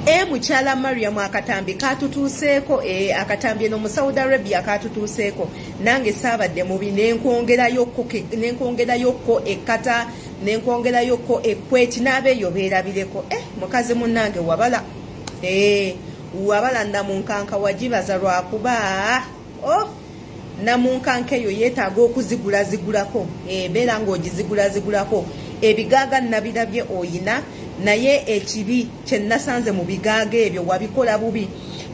mukyala Mariam akatambi katutuuseeko akatambi no mu Saudi Arabia katutuuseeko nange saabadde mubi nenkwongerayokko ekkata nenkwongerayokko ekweti n'abeeyo beerabireko mukazi munnange wabala wabala namunkanka wagibaza lwakuba namunkanka eyo yeetaaga okuzigurazigulako beera ng'ogizigurazigulako ebigaaga nabirabye oyina naye ekibi kye nasanze mu bigaaga ebyo wabikola bubi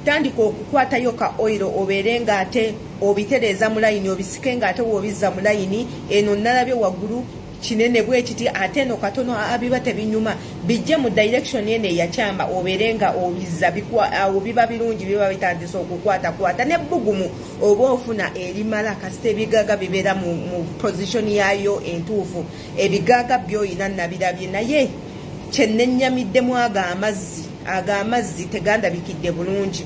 tandika okukwatayo ka oil obeere ng'ate obitereeza mu layini obisike ng'ate w'obizza mu layini eno nalabye waggulu kinene bwe kiti ate no katono abiba tebinyuma bijje mu direction ene eyakyamba obeere nga obizza biba birungi biba bitandise okukwata n'ebbugumu oba ofuna erimala kasita ebigaaga bibeera mu position yayo entuufu ebigaaga by'oyina nabirabye naye kyennenyamiddemu amazzi tegandabikidde bulungi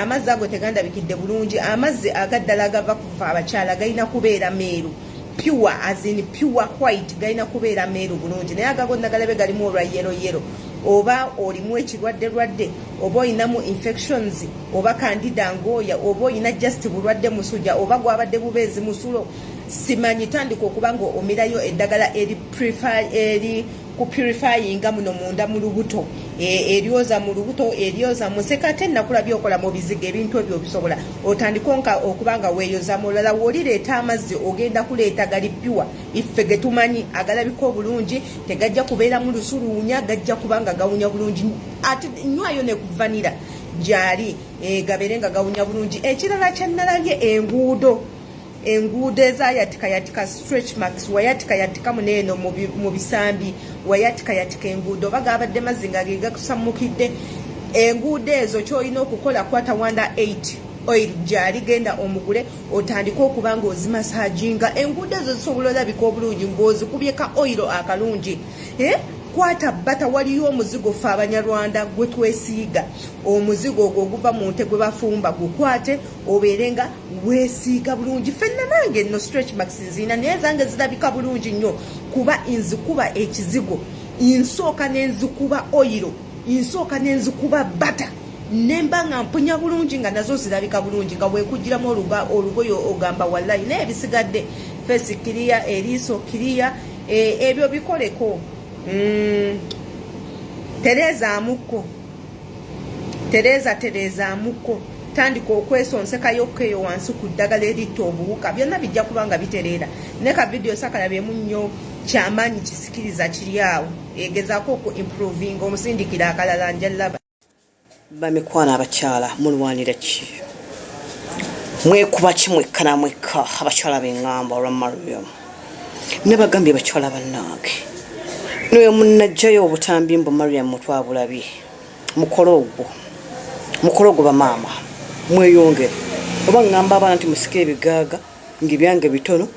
amazzi ago tegandabikidde bulungi amazzi agaddala agava kuva abakyala galina kubeera meeru pure as in pure white galina kubeera meeru bulungi naye agagonna galabe galimu olwa yero oba olimu ekirwadde oba olinamu infections oba candida ngooya oba olina just bulwadde musujja oba gwabadde bubeezi musulo simanyi tandika okuba nga omirayo eddagala eri kupurifyinga muno munda mu lubuto eryoza mu lubuto eryoza museka ate nakula byokola mu biziga ebintu ebyo bisobola otandika okuba nga weeyoza mulala wolireeta amazzi ogenda kuleeta gali pure iffe ge tumanyi agalabika obulungi tegajja kubeera mu lusuluunya gajja kubanga gawunya bulungi ate nywayo ne kuvanira gyali gabeere nga gawunya bulungi ekirala kyannalabye enguudo ezayatika stretch marks wayatika muneeno mu bisambi wayatika enguudo oba gabadde mazzi nga gegakusamukidde enguudo ezo kyolina okukola kwata wanda 8 oil gyali genda omugule otandika okuba nga ozimasajinga enguudo ezo zisobola olabika obulungi ng'ozikubyeka oil akalungi kwata bata waliyo omuzigo ffe abanyarwanda gwe twesiiga omuzigo ogwo oguva mu nte gwe bafumba gukwate obeere nga weesiiga bulungi fenna nange no stretch marks nzina naye zange zirabika bulungi nnyo kuba nzikuba ekizigo nsooka nenzikuba oyiro nsooka nenzikuba bata nemba nga mpunya bulungi nga nazo zirabika bulungi nga weekugiramu olugoyo ogamba wallahi naye ebisigadde fesi kiriya eriiso kiriya ebyo bikoleko Tereza amuko tandika okwesonsekayo eyo wansi ku ddagala eritta obuwuka byonna bijja kubanga bitereera ne ka video sakalabye nnyo kyamaanyi kisikiriza kiri awo egezaako oku improving omusindikira akalala njalaba bamikwana abakyala mulwanira ki mwekuba kimwekkana mwekka abakyala b'eŋŋamba olwa Mariam ne bagambye bakyala bannange noyo munnajjayo obutambi mbu Mariam mutwabulabye mukolo ogwo bamaama mweyongere oba ŋŋamba abaana nti musike ebigaaga ng'ebyange bitono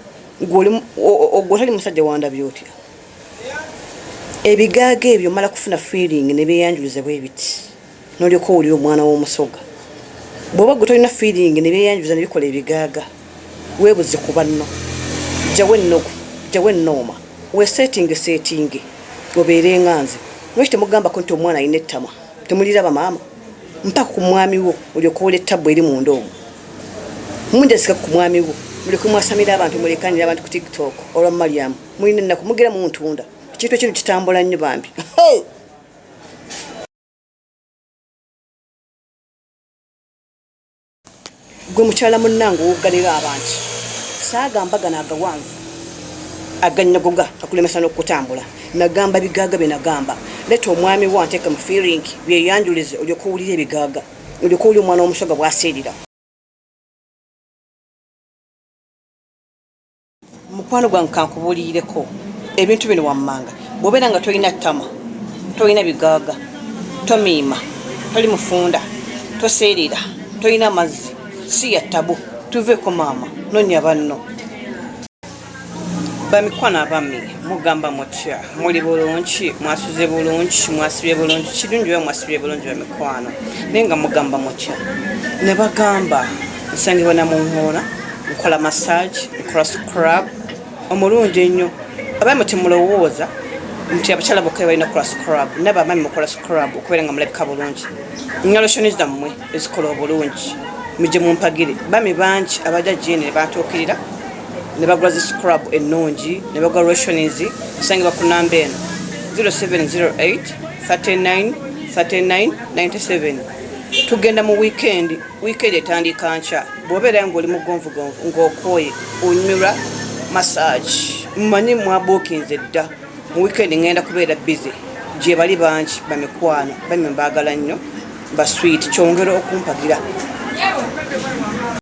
ogwotali musajja wandabye otya ebigaaga ebyo mala kufuna feeling ne beeyanjuliza bwe biti n'olyoka owulira omwana w'omusoga bw'oba gwe tolina feeling ne beeyanjuliza ne bikola ebigaaga weebuze ku banno jawe nnooma weesetinge obeere nganze lwaki temugambako nti omwana alina ettama temuliraba maama mpaka ku mwami wo olyoka owola ettabu eri munda omwo munjazika ku mwami wo mulyoke mwasamira abantu mulekanira abantu ku TikTok olwa Mariam mulina ennaku mugera mu ntunda ekintu ekino kitambula nnyo bambi gwe mukyala munnange owoggalira abantu saagamba gano agawanvu aganyagoga akulemesa n'okutambula nagamba bigaaga bye nagamba leta omwami wo anteeka mu feeling byeyanjulize olyoka owulira ebigaaga olyoka owulira omwana w'omusoga bw'asiirira mukwano gwange kankubuulireko ebintu bino wammanga bw'obeera nga tolina ttama tolina bigaaga tomiima toli mufunda toseerera tolina mazzi si ya tabu tuveeko maama nonya banno bamikwana abami mugamba mutya muli bulungi mwasuze bulungi mwasibye bulungi kirungi oba mwasibye bulungi bamikwano naye nga mugamba mutya ne bagamba nsangibwa na munkoona nkola massage nkola scrub omulungi ennyo abami temulowooza nti abakyala bokka balina kukola scrub n'abamami mukola scrub okubeera nga mulabika bulungi nnyo lotioni zammwe ezikola obulungi mujje mumpagire bami bangi abajja jini ne batuukirira ne bagula zi scrub ennungi ne bagula lotions kusangibwa ku namba eno 0708 39 39 97 tugenda mu weekend etandika nkya bw'obeera ng'oli mugonvugonvu ng'okooye onyumirwa massage mmanyi mwabuukinze dda mu weekend ngenda kubeera busy gye bali bangi bamikwano bami mbaagala nnyo basweet kyongera okumpagira